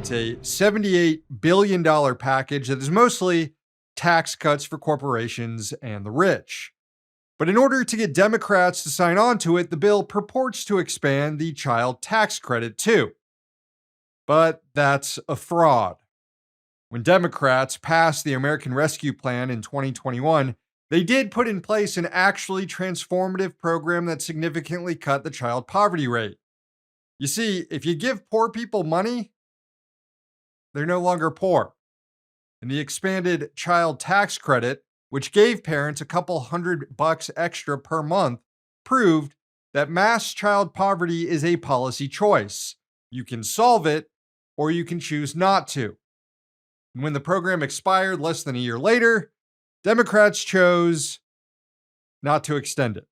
It's a $78 billion package that is mostly tax cuts for corporations and the rich. But in order to get Democrats to sign on to it, the bill purports to expand the child tax credit too. But that's a fraud. When Democrats passed the American Rescue Plan in 2021, they did put in place an actually transformative program that significantly cut the child poverty rate. You see, if you give poor people money, they're no longer poor. And the expanded child tax credit, which gave parents a couple $100 extra per month, proved that mass child poverty is a policy choice. You can solve it, or you can choose not to. And when the program expired less than a year later, Democrats chose not to extend it.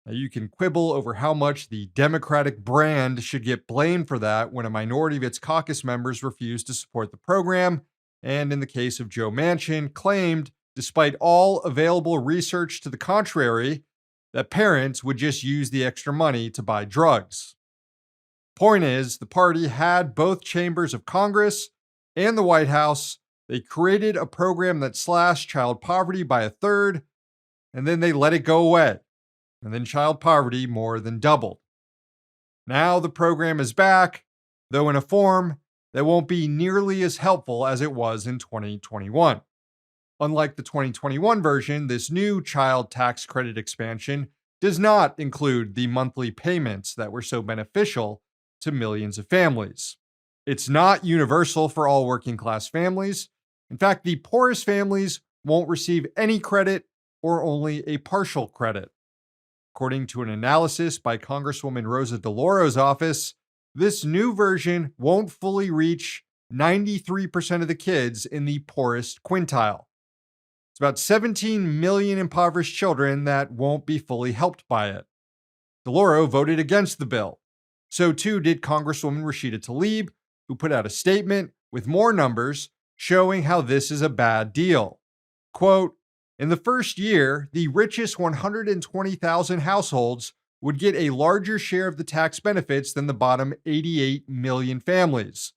Now, you can quibble over how much the Democratic brand should get blamed for that when a minority of its caucus members refused to support the program, and in the case of Joe Manchin, claimed, despite all available research to the contrary, that parents would just use the extra money to buy drugs. Point is, the party had both chambers of Congress and the White House. They created a program that slashed child poverty by a third, and then they let it go away. And then child poverty more than doubled. Now the program is back, though in a form that won't be nearly as helpful as it was in 2021. Unlike the 2021 version, this new child tax credit expansion does not include the monthly payments that were so beneficial to millions of families. It's not universal for all working class families. In fact, the poorest families won't receive any credit or only a partial credit. According to an analysis by Congresswoman Rosa DeLauro's office, this new version won't fully reach 93% of the kids in the poorest quintile. It's about 17 million impoverished children that won't be fully helped by it. DeLauro voted against the bill. So too did Congresswoman Rashida Tlaib, who put out a statement with more numbers showing how this is a bad deal. Quote, in the first year, the richest 120,000 households would get a larger share of the tax benefits than the bottom 88 million families.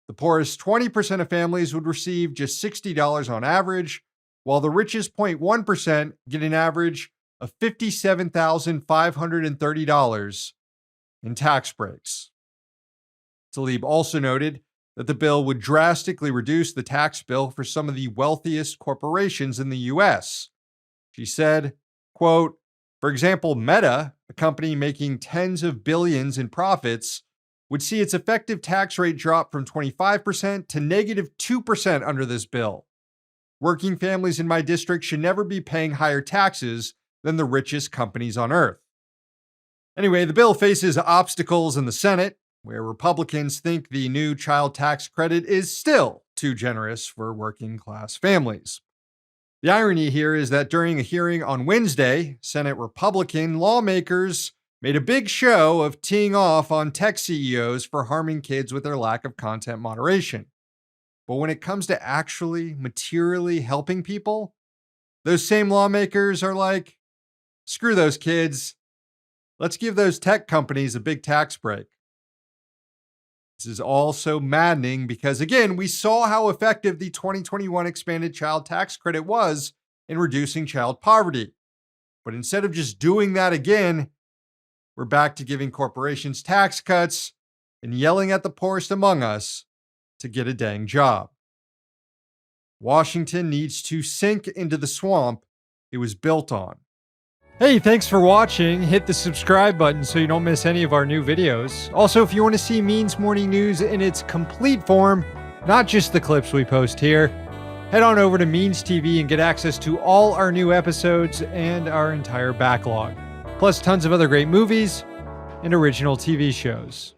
The poorest 20% of families would receive just $60 on average, while the richest 0.1% get an average of $57,530 in tax breaks. Tlaib also noted that the bill would drastically reduce the tax bill for some of the wealthiest corporations in the U.S. She said, quote, for example, Meta, a company making tens of billions in profits, would see its effective tax rate drop from 25% to negative 2% under this bill. Working families in my district should never be paying higher taxes than the richest companies on earth. Anyway, the bill faces obstacles in the Senate, where Republicans think the new child tax credit is still too generous for working class families. The irony here is that during a hearing on Wednesday, Senate Republican lawmakers made a big show of teeing off on tech CEOs for harming kids with their lack of content moderation. But when it comes to actually materially helping people, those same lawmakers are like, screw those kids. Let's give those tech companies a big tax break. This is all so maddening because, again, we saw how effective the 2021 expanded child tax credit was in reducing child poverty. But instead of just doing that again, we're back to giving corporations tax cuts and yelling at the poorest among us to get a dang job. Washington needs to sink into the swamp it was built on. Hey, thanks for watching. Hit the subscribe button so you don't miss any of our new videos. Also, if you want to see Means Morning News in its complete form, not just the clips we post here, head on over to Means TV and get access to all our new episodes and our entire backlog, plus tons of other great movies and original TV shows.